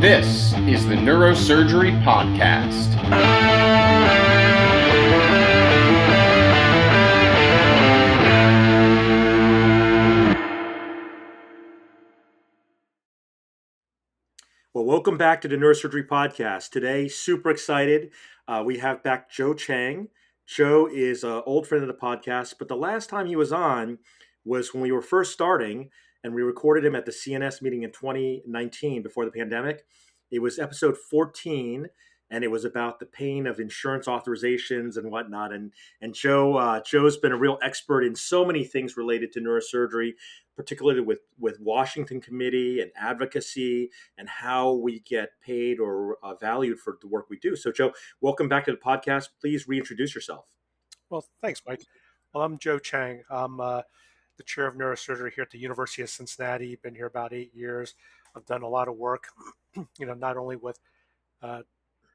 This is the Neurosurgery Podcast. Well, welcome back to the Neurosurgery Podcast. Today, super excited. We have back Joe Cheng. Joe is an old friend of the podcast, but the last time he was on was when we were first starting, and we recorded him at the CNS meeting in 2019 before the pandemic. It was episode 14, and it was about the pain of insurance authorizations and whatnot. And Joe's been a real expert in so many things related to neurosurgery, particularly with Washington Committee and advocacy and how we get paid or valued for the work we do. So, Joe, welcome back to the podcast. Please reintroduce yourself. Well, thanks, Mike. Well, I'm Joe Cheng. I'm the chair of neurosurgery here at the University of Cincinnati. Been here about 8 years. I've done a lot of work, not only with uh,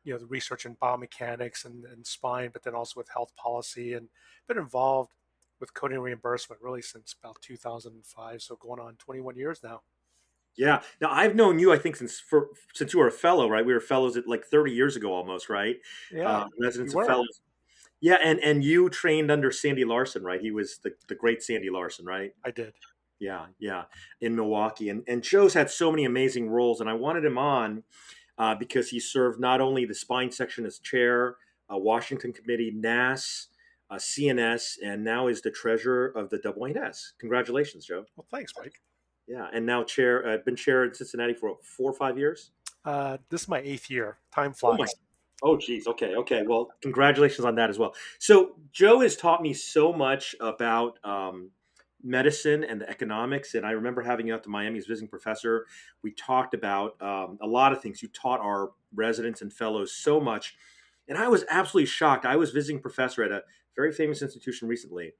the research in biomechanics and spine, but then also with health policy, and been involved with coding reimbursement really since about 2005. So going on 21 years now. Yeah. Now I've known you, I think, since you were a fellow, right? We were fellows at like 30 years ago, almost, right? Yeah, you Residents and were. fellows. Yeah, and you trained under Sandy Larson, right? He was the great Sandy Larson, right? I did. Yeah, yeah, in Milwaukee. And Joe's had so many amazing roles, and I wanted him on because he served not only the spine section as chair, Washington Committee, NAS, CNS, and now is the treasurer of the AAS. Congratulations, Joe. Well, thanks, Mike. Yeah, and now chair. Been chair in Cincinnati for what, 4 or 5 years. This is my 8th year. Time Oh my. flies. Oh geez. Okay. Okay. Well, congratulations on that as well. So Joe has taught me so much about medicine and the economics, and I remember having you out to Miami as visiting professor. We talked about a lot of things. You taught our residents and fellows so much, and I was absolutely shocked. I was visiting professor at a very famous institution recently,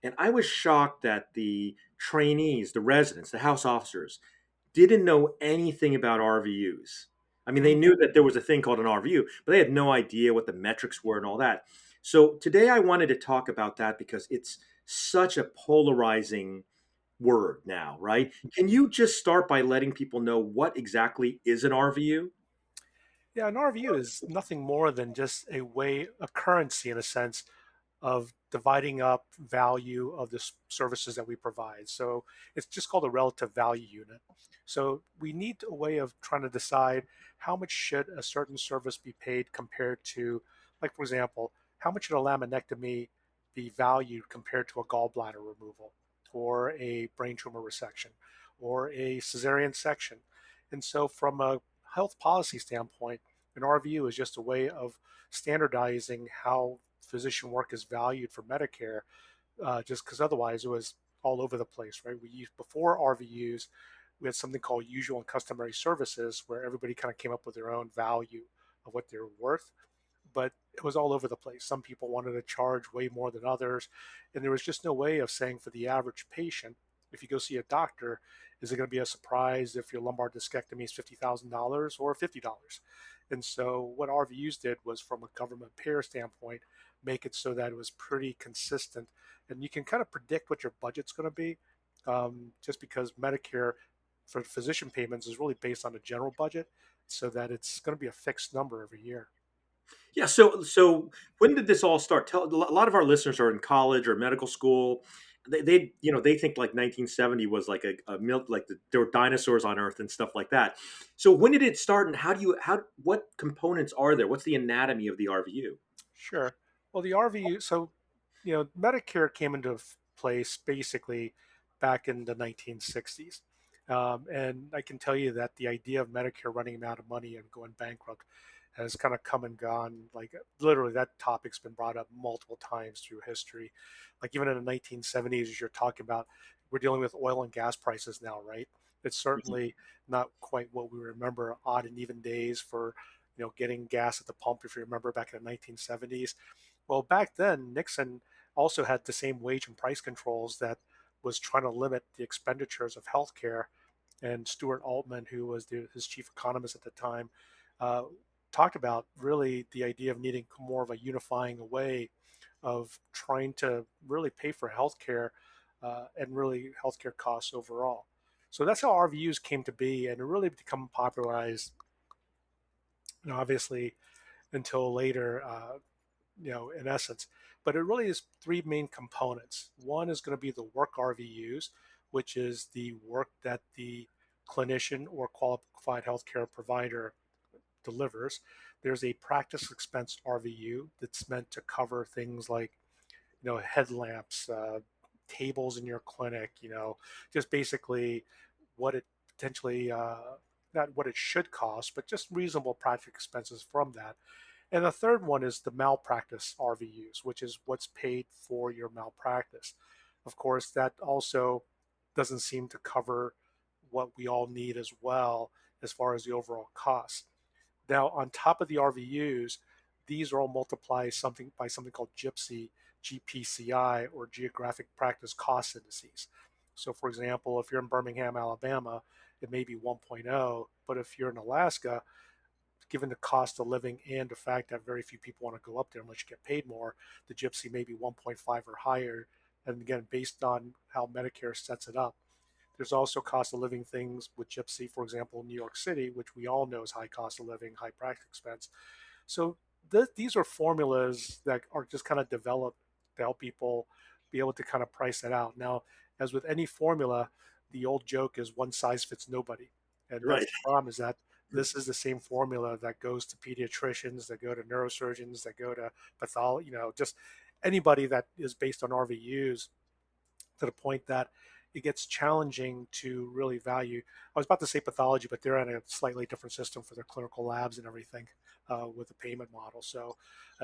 and I was shocked that the trainees, the residents, the house officers didn't know anything about RVUs. I mean, they Mhm. knew that there was a thing called an RVU, but they had no idea what the metrics were and all that. So today I wanted to talk about that because it's such a polarizing word now, right? Can you just start by letting people know what exactly is an RVU? Yeah, an RVU is nothing more than just a currency in a sense of dividing up value of the services that we provide. So it's just called a relative value unit. So we need a way of trying to decide how much should a certain service be paid compared to, like for example, how much should a laminectomy be valued compared to a gallbladder removal or a brain tumor resection or a cesarean section. And so from a health policy standpoint, an RVU is just a way of standardizing how physician work is valued for Medicare, just because otherwise it was all over the place, right? We used before RVUs, we had something called usual and customary services where everybody kind of came up with their own value of what they're worth, but it was all over the place. Some people wanted to charge way more than others, and there was just no way of saying for the average patient, if you go see a doctor, is it going to be a surprise if your lumbar discectomy is $50,000 or $50? And so what RVUs did was, from a government payer standpoint, make it so that it was pretty consistent, and you can kind of predict what your budget's going to be, just because Medicare for physician payments is really based on a general budget, so that it's going to be a fixed number every year. Yeah. So when did this all start? A lot of our listeners are in college or medical school. They think like 1970 was like a milk, like there were dinosaurs on Earth and stuff like that. So when did it start, and what components are there? What's the anatomy of the RVU? Sure. Well, the RVU, so, Medicare came into place basically back in the 1960s. And I can tell you that the idea of Medicare running out of money and going bankrupt has kind of come and gone. Like literally, that topic's been brought up multiple times through history. Like even in the 1970s, as you're talking about, we're dealing with oil and gas prices now, right? It's Mhm. certainly not quite what we remember odd and even days for getting gas at the pump, if you remember back in the 1970s. Well, back then, Nixon also had the same wage and price controls that was trying to limit the expenditures of healthcare. And Stuart Altman, who was his chief economist at the time, uh, talked about really the idea of needing more of a unifying way of trying to really pay for healthcare, and really healthcare costs overall. So that's how RVUs came to be, and it really become popularized and obviously until later, in essence. But it really is three main components. One is going to be the work RVUs, which is the work that the clinician or qualified healthcare provider delivers. There's a practice expense RVU that's meant to cover things like, headlamps, tables in your clinic, just basically what it potentially, not what it should cost, but just reasonable practice expenses from that. And the third one is the malpractice RVUs, which is what's paid for your malpractice. Of course, that also doesn't seem to cover what we all need as well as far as the overall cost. Now, on top of the RVUs, these are all multiplied by something called GPCI, GPCI, or Geographic Practice Cost Indices. So, for example, if you're in Birmingham, Alabama, it may be 1.0, but if you're in Alaska, given the cost of living and the fact that very few people want to go up there unless you get paid more, the gypsy may be 1.5 or higher. And again, based on how Medicare sets it up. There's also cost of living things with gypsy, for example, New York City, which we all know is high cost of living, high practice expense. So these are formulas that are just kind of developed to help people be able to kind of price that out. Now, as with any formula, the old joke is one size fits nobody. And that's Right. the problem, is that this is the same formula that goes to pediatricians, that go to neurosurgeons, that go to pathology, just anybody that is based on RVUs, to the point that it gets challenging to really value. I was about to say pathology, but they're on a slightly different system for their clinical labs and everything, with the payment model. So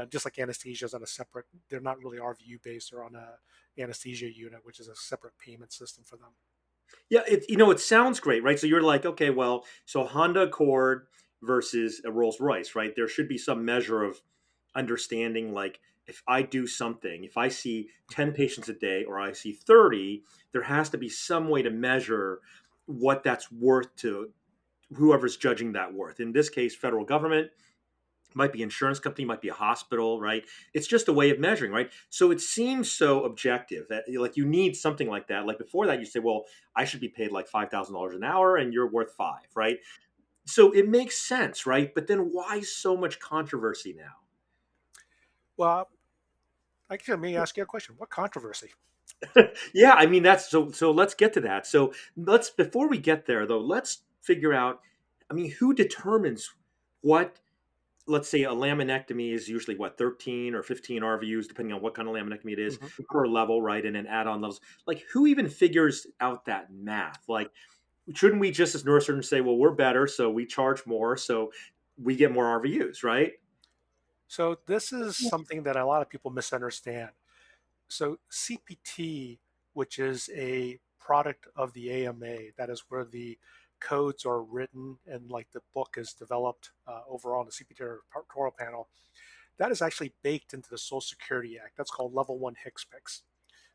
just like anesthesia is on a separate, they're not really RVU based, they're on a anesthesia unit, which is a separate payment system for them. Yeah, it sounds great, right? So you're like, okay, well, so Honda Accord versus a Rolls Royce, right? There should be some measure of understanding, like if I do something, if I see 10 patients a day or I see 30, there has to be some way to measure what that's worth to whoever's judging that worth. In this case, federal government, might be insurance company, might be a hospital, right? It's just a way of measuring, right? So it seems so objective that like you need something like that. Like before that, you say, well, I should be paid like $5,000 an hour, and you're worth five, right? So it makes sense, right? But then why so much controversy now? Well, actually, let me ask you a question. What controversy? Yeah, I mean that's so. So let's get to that. So let's before we get there though, let's figure out. I mean, who determines what, let's say a laminectomy is usually what, 13 or 15 RVUs depending on what kind of laminectomy it is Mhm. per level, right? And then add on those. Like who even figures out that math? Like shouldn't we just as neurosurgeons say, well, we're better, so we charge more, so we get more RVUs, right? So this is something that a lot of people misunderstand. So CPT, which is a product of the AMA, that is where the codes are written and like the book is developed overall in the CPT editorial panel, that is actually baked into the Social Security Act. That's called Level 1 HCPCS.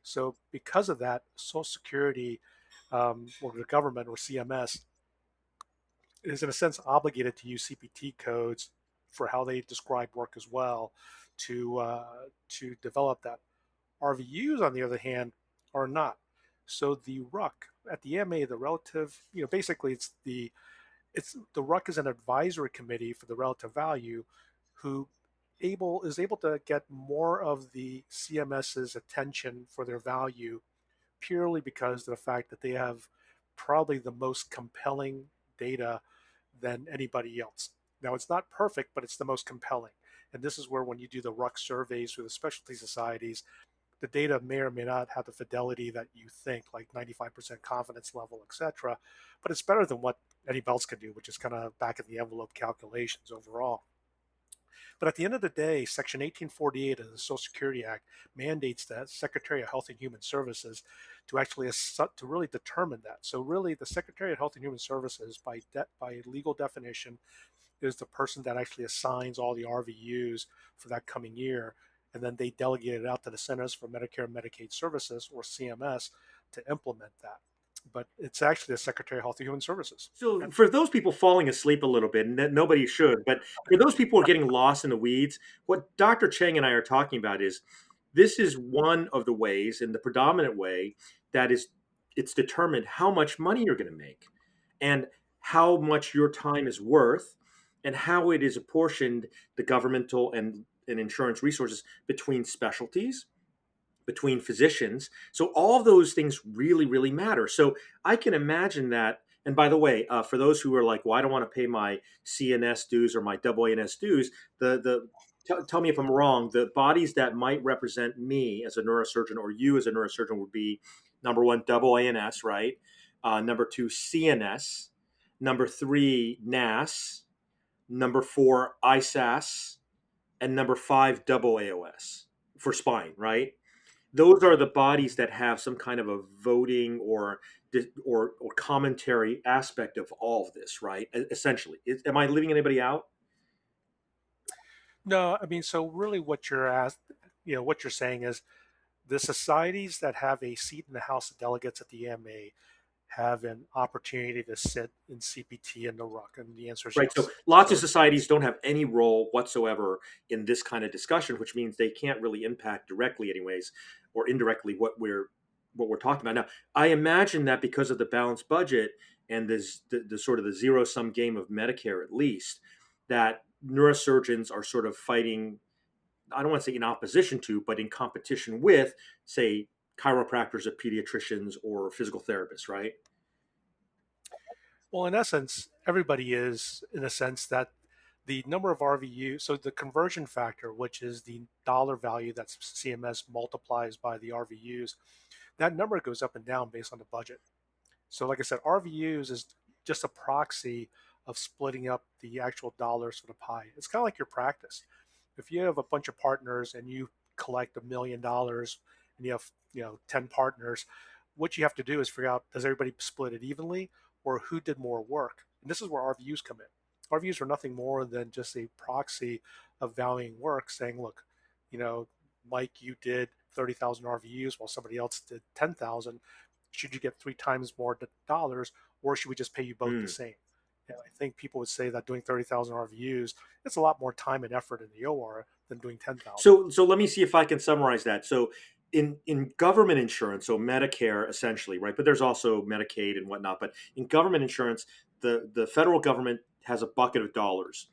So because of that, Social Security, or the government or CMS, is in a sense obligated to use CPT codes for how they describe work as well to develop that. RVUs, on the other hand, are not. So the RUC at the MA, the relative, basically it's the RUC is an advisory committee for the relative value, who is able to get more of the CMS's attention for their value purely because of the fact that they have probably the most compelling data than anybody else. Now, it's not perfect, but it's the most compelling. And this is where, when you do the RUC surveys for the specialty societies, the data may or may not have the fidelity that you think, like 95% confidence level, etc. But it's better than what anybody else can do, which is kind of back in the envelope calculations overall. But at the end of the day, Section 1848 of the Social Security Act mandates that Secretary of Health and Human Services to actually to really determine that. So really, the Secretary of Health and Human Services, by legal definition, is the person that actually assigns all the RVUs for that coming year, and then they delegate it out to the Centers for Medicare and Medicaid Services, or CMS, to implement that. But it's actually the Secretary of Health and Human Services. So for those people falling asleep a little bit, and that nobody should, but for those people who are getting lost in the weeds, what Dr. Cheng and I are talking about is this is one of the ways, and the predominant way, that is it's determined how much money you're going to make and how much your time is worth. and how it is apportioned, the governmental and insurance resources between specialties, between physicians. So all of those things really, really matter. So I can imagine that. And by the way, for those who are like, well, I don't want to pay my CNS dues or my AANS dues, tell me if I'm wrong. The bodies that might represent me as a neurosurgeon or you as a neurosurgeon would be number one, AANS, right? Number two, CNS. Number three, NAS. Number four, ISAS. And number five, AAOS for spine, right? Those are the bodies that have some kind of a voting or commentary aspect of all of this, right? Essentially, am I leaving anybody out? No, I mean, so really what you're asked, what you're saying is the societies that have a seat in the House of Delegates at the AMA have an opportunity to sit in CPT and the RUC, and the answer is Right. So yes. lots of So societies don't have any role whatsoever in this kind of discussion, which means they can't really impact directly, anyways, or indirectly what we're talking about now. I imagine that because of the balanced budget and this the sort of the zero sum game of Medicare, at least, that neurosurgeons are sort of fighting. I don't want to say in opposition to, but in competition with, say, chiropractors or pediatricians or physical therapists, right? well, in essence, everybody is in a sense that the number of RVU, so the conversion factor, which is the dollar value that CMS multiplies by the RVUs, that number goes up and down based on the budget. So, like I said, RVUs is just a proxy of splitting up the actual dollars for the pie. It's kind of like your practice. If you have a bunch of partners and you collect $1 million and you have 10 partners, what you have to do is figure out, does everybody split it evenly or who did more work? And this is where RVUs come in. RVUs are nothing more than just a proxy of valuing work, saying, look, you know, Mike, you did 30,000 RVUs while somebody else did 10,000. Should you get three times more dollars, or should we just pay you both the Hmm. same? And I think people would say that doing 30,000 RVUs, it's a lot more time and effort in the OR than doing 10,000. So let me see if I can summarize that. So in government insurance, so Medicare essentially, right? But there's also Medicaid and whatnot. But in government insurance, the federal government has a bucket of dollars.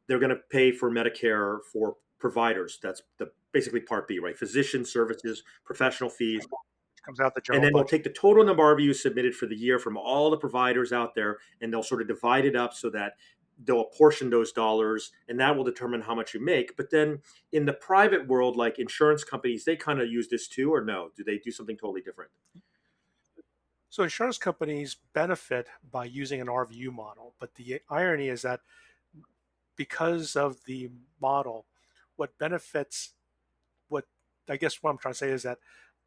They're going to pay for Medicare for providers. That's the basically Part B, right? Physician services, professional fees, It comes out the and general then they'll budget. take the total number of RVUs submitted for the year from all the providers out there, and they'll sort of divide it up so that they'll apportion those dollars, and that will determine how much you make. But then in the private world, like insurance companies, they kind of use this too, or no? Do they do something totally different? So insurance companies benefit by using an RVU model, but the irony is that because of the model, what benefits, what I guess what I'm trying to say is that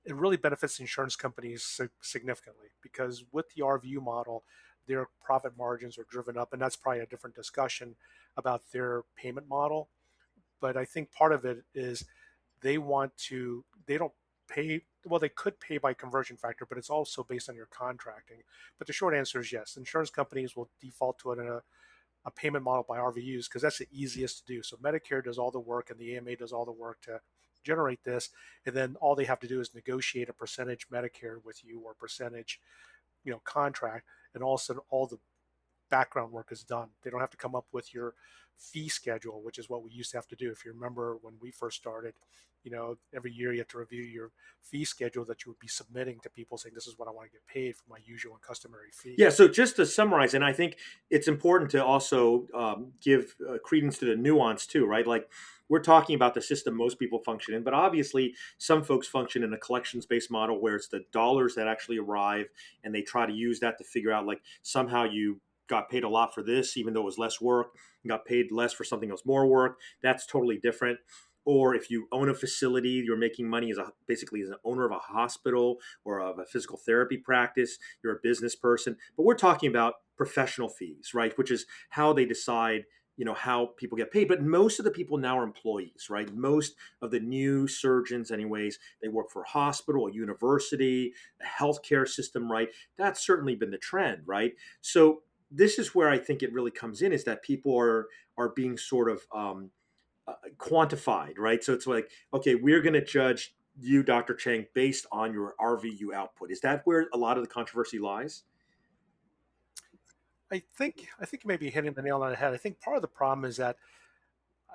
it really benefits insurance companies significantly because with the RVU model, their profit margins are driven up, and that's probably a different discussion about their payment model. But I think part of it is they don't pay, well, they could pay by conversion factor, but it's also based on your contracting. But the short answer is yes, insurance companies will default to it in a payment model by RVUs because that's the easiest to do. So Medicare does all the work and the AMA does all the work to generate this, and then all they have to do is negotiate a percentage Medicare with you or percentage, contract, and all of a sudden all the background work is done. They don't have to come up with your fee schedule, which is what we used to have to do. If you remember when we first started, every year you have to review your fee schedule that you would be submitting to people saying, this is what I want to get paid for my usual and customary fee. Yeah, so just to summarize, and I think it's important to also give credence to the nuance too, right? Like we're talking about the system most people function in, but obviously some folks function in a collections-based model where it's the dollars that actually arrive, and they try to use that to figure out like somehow you got paid a lot for this, even though it was less work, and got paid less for something else more work. That's totally different. Or if you own a facility, you're making money basically as an owner of a hospital or of a physical therapy practice. You're a business person, but we're talking about professional fees, right? Which is how they decide, how people get paid. But most of the people now are employees, right? Most of the new surgeons, anyways, they work for a hospital, a university, a healthcare system, right? That's certainly been the trend, right? So this is where I think it really comes in, is that people are being sort of quantified, right? So it's like, okay, we're going to judge you, Dr. Cheng, based on your RVU output. Is that where a lot of the controversy lies? I think you may be hitting the nail on the head. I think part of the problem is that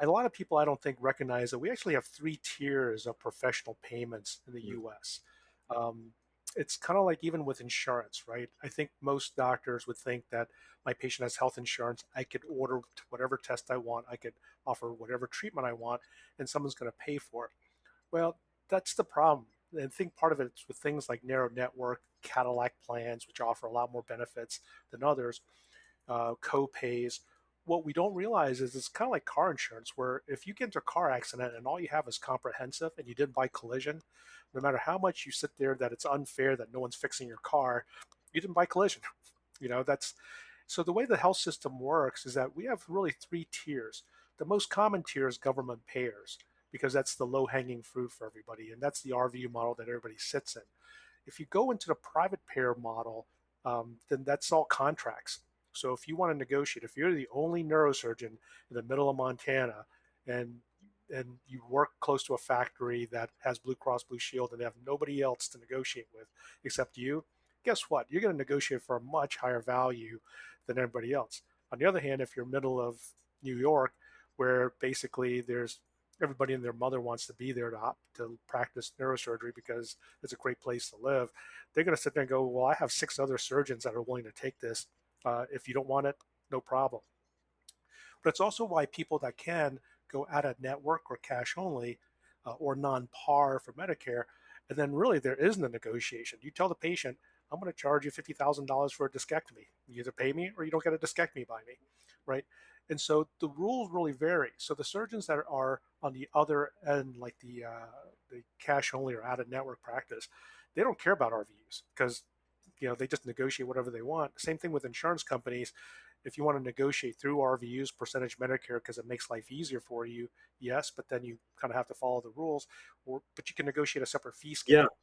a lot of people I don't think recognize that we actually have three tiers of professional payments in the Mm. U.S. Um, it's kind of like even with insurance, right? I think most doctors would think that my patient has health insurance. I could order whatever test I want. I could offer whatever treatment I want, and someone's going to pay for it. Well, that's the problem. And I think part of it is with things like narrow network, Cadillac plans, which offer a lot more benefits than others, co-pays. What we don't realize is it's kind of like car insurance, where if you get into a car accident and all you have is comprehensive and you didn't buy collision, no matter how much you sit there that it's unfair that no one's fixing your car, you didn't buy collision. That's so the way the health system works is that we have really three tiers. The most common tier is government payers because that's the low-hanging fruit for everybody, and that's the RVU model that everybody sits in. If you go into the private payer model, then that's all contracts. So if you want to negotiate, if you're the only neurosurgeon in the middle of Montana, and you work close to a factory that has Blue Cross Blue Shield and they have nobody else to negotiate with except you, guess what? You're going to negotiate for a much higher value than everybody else. On the other hand, if you're middle of New York, where basically there's everybody and their mother wants to be there to practice neurosurgery because it's a great place to live, they're going to sit there and go, well, I have six other surgeons that are willing to take this. If you don't want it, no problem. But it's also why people that can go out of network or cash only or non-par for Medicare, and then really there isn't a negotiation. You tell the patient, I'm going to charge you $50,000 for a discectomy. You either pay me or you don't get a discectomy by me, right? And so the rules really vary. So the surgeons that are on the other end, like the cash only or out of network practice, they don't care about RVUs because they just negotiate whatever they want. Same thing with insurance companies. If you want to negotiate through RVUs, percentage Medicare, because it makes life easier for you, yes, but then you kind of have to follow the rules. But you can negotiate a separate fee Yeah. schedule.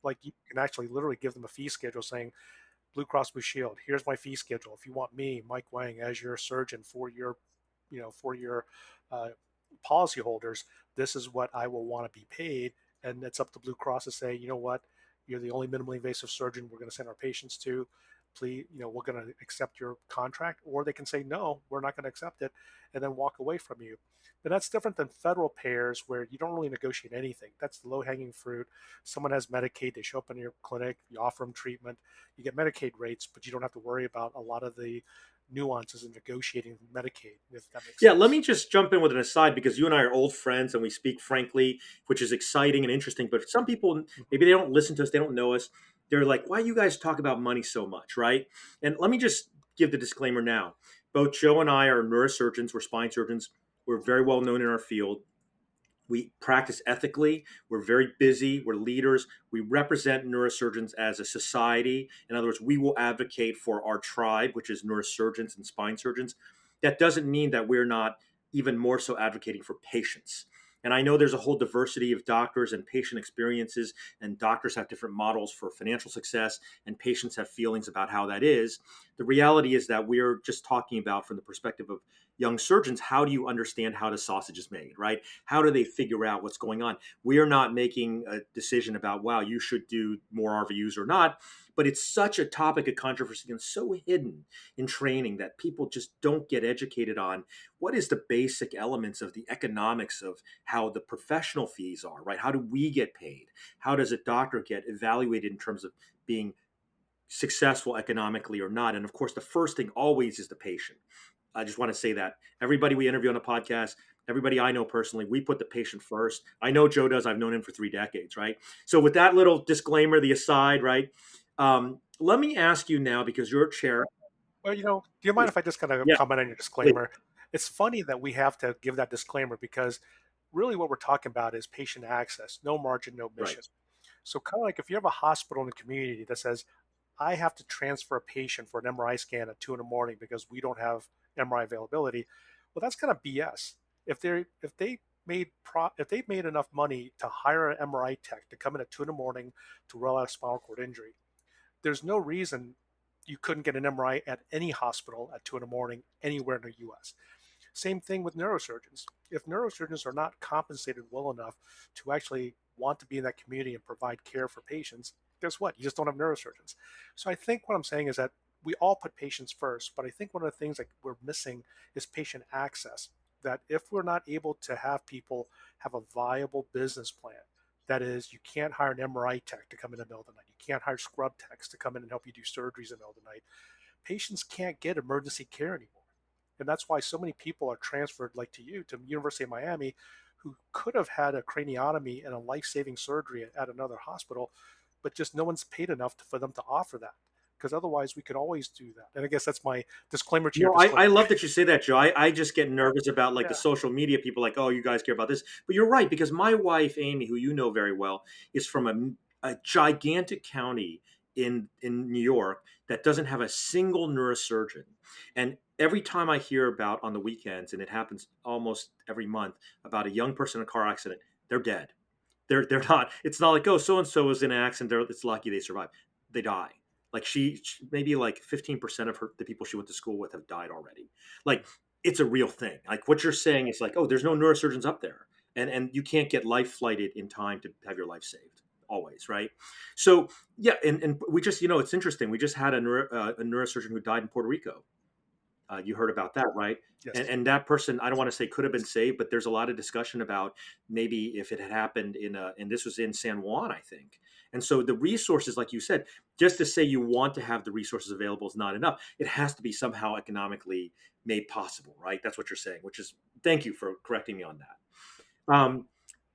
Like you can actually literally give them a fee schedule saying, Blue Cross Blue Shield, here's my fee schedule. If you want me, Mike Wang, as your surgeon for your uh, policyholders, this is what I will want to be paid. And it's up to Blue Cross to say, you know what, you're the only minimally invasive surgeon we're going to send our patients to. Please, we're going to accept your contract, or they can say, no, we're not going to accept it, and then walk away from you. And that's different than federal payers where you don't really negotiate anything. That's the low hanging fruit. Someone has Medicaid, they show up in your clinic, you offer them treatment, you get Medicaid rates, but you don't have to worry about a lot of the nuances in negotiating Medicaid, if that makes Yeah, let sense. me just jump in with an aside because you and I are old friends and we speak frankly, which is exciting and interesting. But some people, maybe they don't listen to us, they don't know us. They're like, why you guys talk about money so much, right? And let me just give the disclaimer now. Both Joe and I are neurosurgeons, we're spine surgeons, we're very well known in our field. We practice ethically. We're very busy. We're leaders. We represent neurosurgeons as a society. In other words, we will advocate for our tribe, which is neurosurgeons and spine surgeons. That doesn't mean that we're not even more so advocating for patients. And I know there's a whole diversity of doctors and patient experiences, and doctors have different models for financial success, and patients have feelings about how that is. The reality is that we're just talking about, from the perspective of young surgeons, how do you understand how the sausage is made, right? How do they figure out what's going on? We are not making a decision about, wow, you should do more RVUs or not, but it's such a topic of controversy and so hidden in training that people just don't get educated on what is the basic elements of the economics of how the professional fees are, right? How do we get paid? How does a doctor get evaluated in terms of being successful economically or not? And of course, the first thing always is the patient. I just want to say that everybody we interview on the podcast, everybody I know personally, we put the patient first. I know Joe does. I've known him for 3 decades, right? So with that little disclaimer, the aside, right? Let me ask you now, because you're chair. Well, do you mind if I just kind of Yeah, comment on your please. disclaimer? It's funny that we have to give that disclaimer because really what we're talking about is patient access, no margin, no Right. mission. So kind of like if you have a hospital in the community that says, I have to transfer a patient for an MRI scan at 2 in the morning because we don't have MRI availability, well, that's kind of BS. If they made enough money to hire an MRI tech to come in at 2 in the morning to roll out a spinal cord injury, there's no reason you couldn't get an MRI at any hospital at 2 in the morning anywhere in the US. Same thing with neurosurgeons. If neurosurgeons are not compensated well enough to actually want to be in that community and provide care for patients, guess what? You just don't have neurosurgeons. So I think what I'm saying is that we all put patients first, but I think one of the things that we're missing is patient access. That if we're not able to have people have a viable business plan, that is, you can't hire an MRI tech to come in the middle of the night, you can't hire scrub techs to come in and help you do surgeries in the middle of the night. Patients can't get emergency care anymore. And that's why so many people are transferred, like to you, to University of Miami, who could have had a craniotomy and a life-saving surgery at another hospital, but just no one's paid enough for them to offer that. Because otherwise, we could always do that. And I guess that's my disclaimer to your No, I disclaimer. love that you say that, Joe. I just get nervous about like the Yeah, social media people, like, oh, you guys care about this. But you're right, because my wife, Amy, who you know very well, is from a gigantic county in New York that doesn't have a single neurosurgeon. And every time I hear about on the weekends, and it happens almost every month, about a young person in a car accident, they're dead. They're not. It's not like, oh, so and so was in an accident. It's lucky they survived. They die. Like she maybe like 15% of her the people she went to school with have died already. Like it's a real thing. Like what you're saying is like, oh, there's no neurosurgeons up there, and you can't get life flighted in time to have your life saved. Always, right? So yeah, and we just it's interesting. We just had a neurosurgeon who died in Puerto Rico. You heard about that, right? And, yes. and that person, I don't want to say could have been saved, but there's a lot of discussion about maybe if it had happened and this was in San Juan, I think. And so the resources, like you said, just to say you want to have the resources available is not enough. It has to be somehow economically made possible, right? That's what you're saying, which is thank you for correcting me on that.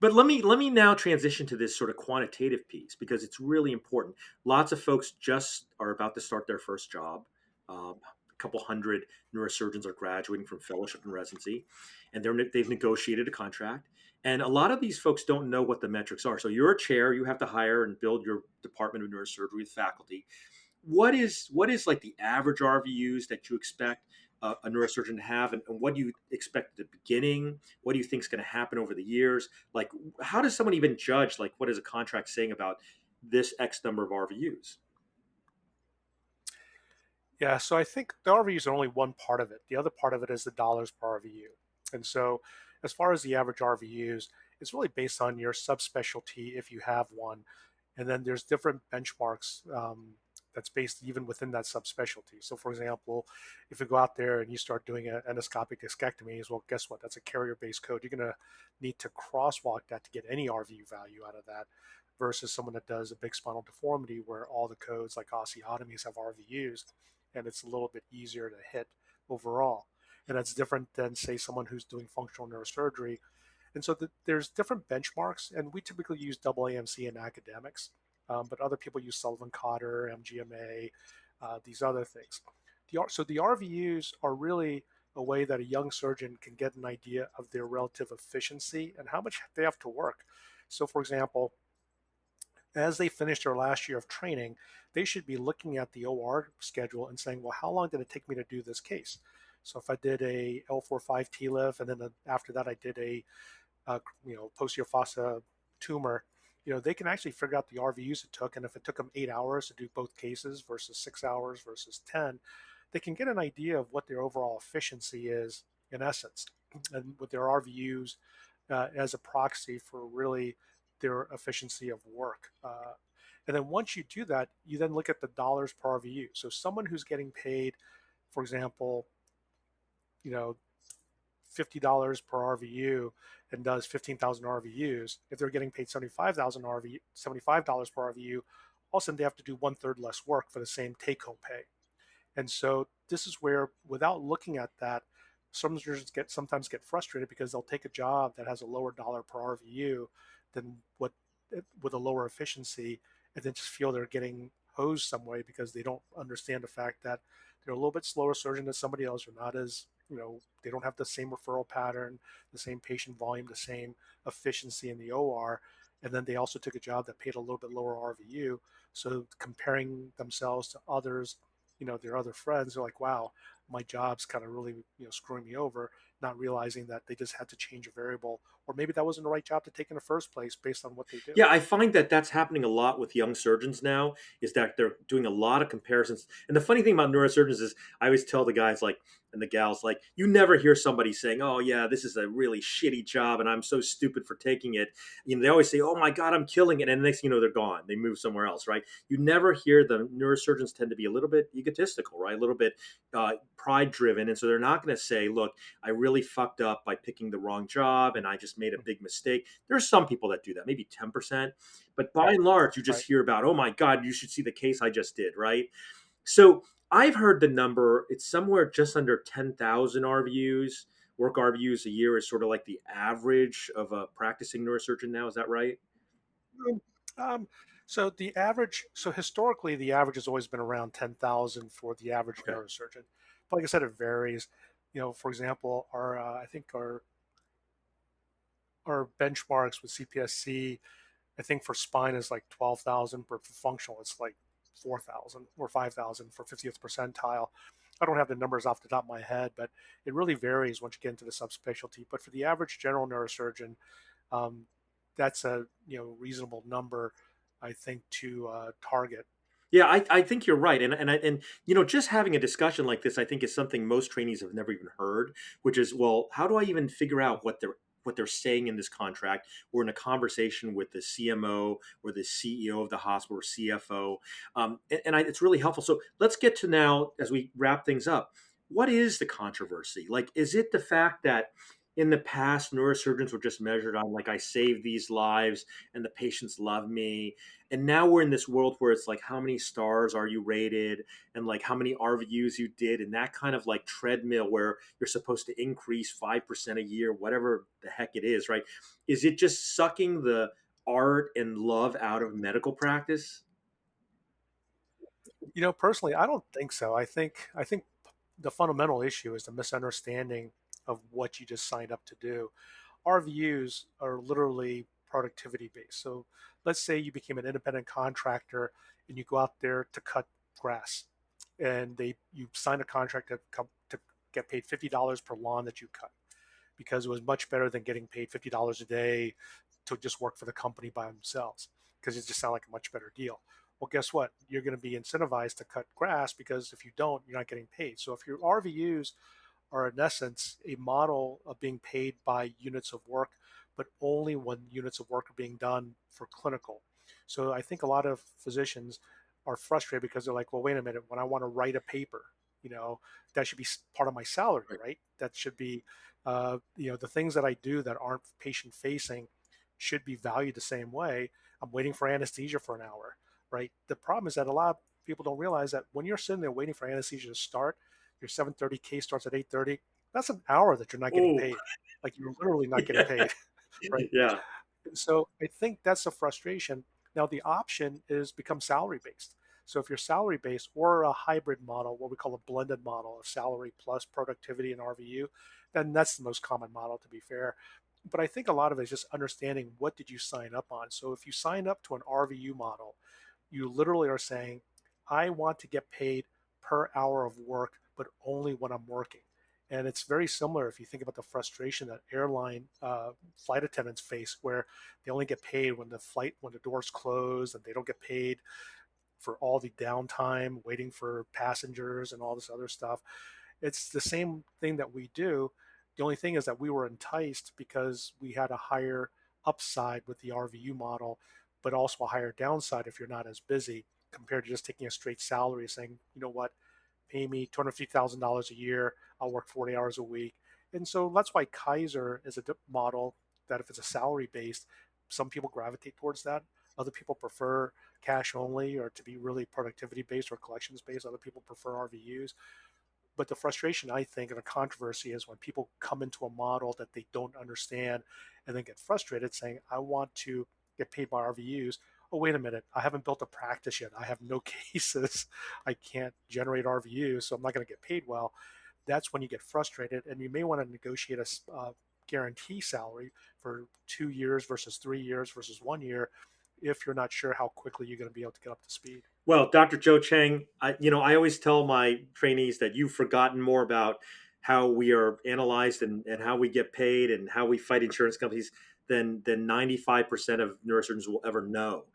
But let me now transition to this sort of quantitative piece because it's really important. Lots of folks just are about to start their first job. A couple hundred neurosurgeons are graduating from fellowship and residency, and they've negotiated a contract. And a lot of these folks don't know what the metrics are. So you're a chair, you have to hire and build your department of neurosurgery with faculty. What is like the average RVUs that you expect a neurosurgeon to have, and what do you expect at the beginning? What do you think is going to happen over the years? Like, how does someone even judge like what is a contract saying about this X number of RVUs? Yeah, so I think the RVUs are only one part of it. The other part of it is the dollars per RVU. And so, as far as the average RVUs, it's really based on your subspecialty if you have one. And then there's different benchmarks that's based even within that subspecialty. So, for example, if you go out there and you start doing an endoscopic discectomies, well, guess what? That's a carrier-based code. You're going to need to crosswalk that to get any RVU value out of that versus someone that does a big spinal deformity where all the codes like osteotomies have RVUs and it's a little bit easier to hit overall. And that's different than, say, someone who's doing functional neurosurgery. And so there's different benchmarks, and we typically use AAMC in academics, but other people use Sullivan Cotter, MGMA, these other things. So the RVUs are really a way that a young surgeon can get an idea of their relative efficiency and how much they have to work. So, for example, as they finish their last year of training, they should be looking at the OR schedule and saying, well, how long did it take me to do this case? So if I did a L45 TLIF and then after that I did a posterior fossa tumor, they can actually figure out the RVUs it took, and if it took them 8 hours to do both cases versus 6 hours versus 10, they can get an idea of what their overall efficiency is in essence, and with their RVUs as a proxy for really their efficiency of work. And then once you do that, you then look at the dollars per RVU. So someone who's getting paid, for example, you know, $50 per RVU and does 15,000 RVUs, if they're getting paid 75,000 RVU, $75 per RVU, all of a sudden they have to do one third less work for the same take home pay. And so this is where, without looking at that, some surgeons sometimes get frustrated because they'll take a job that has a lower dollar per RVU than what with a lower efficiency, and then just feel they're getting hosed some way because they don't understand the fact that they're a little bit slower surgeon than somebody else, or not as they don't have the same referral pattern, the same patient volume, the same efficiency in the OR, and then they also took a job that paid a little bit lower RVU. So comparing themselves to others, their other friends are like, wow, my job's kind of really screwing me over, not realizing that they just had to change a variable, or maybe that wasn't the right job to take in the first place based on what they do. Yeah, I find that that's happening a lot with young surgeons now. Is that they're doing a lot of comparisons. And the funny thing about neurosurgeons is, I always tell the guys like and the gals like, you never hear somebody saying, "Oh yeah, this is a really shitty job, and I'm so stupid for taking it." They always say, "Oh my God, I'm killing it," and the next thing you know, they're gone. They move somewhere else, right? You never hear the neurosurgeons tend to be a little bit egotistical, right? A little bit pride driven, and so they're not going to say, "Look, I really fucked up by picking the wrong job, and I just made a big mistake." There's some people that do that, maybe 10%, but by and large, you Right. just hear about, "Oh my God, you should see the case I just did," right? So I've heard the number, it's somewhere just under 10,000 RVUs. Work RVUs a year is sort of like the average of a practicing neurosurgeon now. Is that right? Um, um, so historically, the average has always been around 10,000 for the average Okay. neurosurgeon. But like I said, it varies. For example, I think our benchmarks with CPSC, I think for spine is like 12,000, but for functional it's like 4,000 or 5,000 for 50th percentile. I don't have the numbers off the top of my head, but it really varies once you get into the subspecialty. But for the average general neurosurgeon, um, that's a reasonable number, I think, to target. Yeah, I think you're right, and just having a discussion like this, I think is something most trainees have never even heard, which is, well, how do I even figure out what they're saying in this contract, or in a conversation with the CMO or the CEO of the hospital or CFO, it's really helpful. So let's get to now as we wrap things up. What is the controversy? Like, is it the fact that in the past neurosurgeons were just measured on like, I saved these lives and the patients love me, and now we're in this world where it's like, how many stars are you rated, and like how many RVUs you did, and that kind of like treadmill where you're supposed to increase 5% a year, whatever the heck it is, right? Is it just sucking the art and love out of medical practice? Personally, I don't think so. I think the fundamental issue is the misunderstanding of what you just signed up to do. RVUs are literally productivity based. So let's say you became an independent contractor and you go out there to cut grass, and you sign a contract to get paid $50 per lawn that you cut, because it was much better than getting paid $50 a day to just work for the company by themselves, because it just sounded like a much better deal. Well, guess what? You're going to be incentivized to cut grass, because if you don't, you're not getting paid. So if your RVUs are in essence a model of being paid by units of work, but only when units of work are being done for clinical. So I think a lot of physicians are frustrated because they're like, well, wait a minute, when I want to write a paper, you know, that should be part of my salary, Right. right? That should be, the things that I do that aren't patient facing should be valued the same way. I'm waiting for anesthesia for an hour, right? The problem is that a lot of people don't realize that when you're sitting there waiting for anesthesia to start, your 7:30 case starts at 8:30. That's an hour that you're not getting Oh, paid. Like, you're literally not getting yeah. paid, right? Yeah. So I think that's a frustration. Now the option is become salary based. So if you're salary based, or a hybrid model, what we call a blended model of salary plus productivity and RVU, then that's the most common model, to be fair. But I think a lot of it is just understanding, what did you sign up on. So if you sign up to an RVU model, you literally are saying, I want to get paid per hour of work, but only when I'm working. And it's very similar if you think about the frustration that airline flight attendants face, where they only get paid when the doors close, and they don't get paid for all the downtime waiting for passengers and all this other stuff. It's the same thing that we do. The only thing is that we were enticed because we had a higher upside with the RVU model, but also a higher downside if you're not as busy, compared to just taking a straight salary saying, you know what, pay me $250,000 a year. I'll work 40 hours a week. And so that's why Kaiser is a model that, if it's a salary based, some people gravitate towards that. Other people prefer cash only, or to be really productivity based or collections based. Other people prefer RVUs. But the frustration, I think, and the controversy is when people come into a model that they don't understand, and then get frustrated saying, I want to get paid by RVUs. Oh, wait a minute. I haven't built a practice yet. I have no cases. I can't generate RVUs, so I'm not going to get paid well. That's when you get frustrated, and you may want to negotiate a guarantee salary for 2 years versus 3 years versus 1 year, if you're not sure how quickly you're going to be able to get up to speed. Well, Dr. Joe Cheng, I always tell my trainees that you've forgotten more about how we are analyzed and how we get paid and how we fight insurance companies than 95% of neurosurgeons will ever know.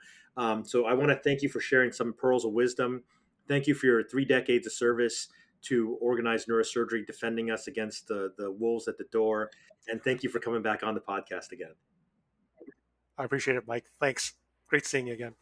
So I want to thank you for sharing some pearls of wisdom. Thank you for your 3 decades of service to organized neurosurgery, defending us against the wolves at the door. And thank you for coming back on the podcast again. I appreciate it, Mike. Thanks. Great seeing you again.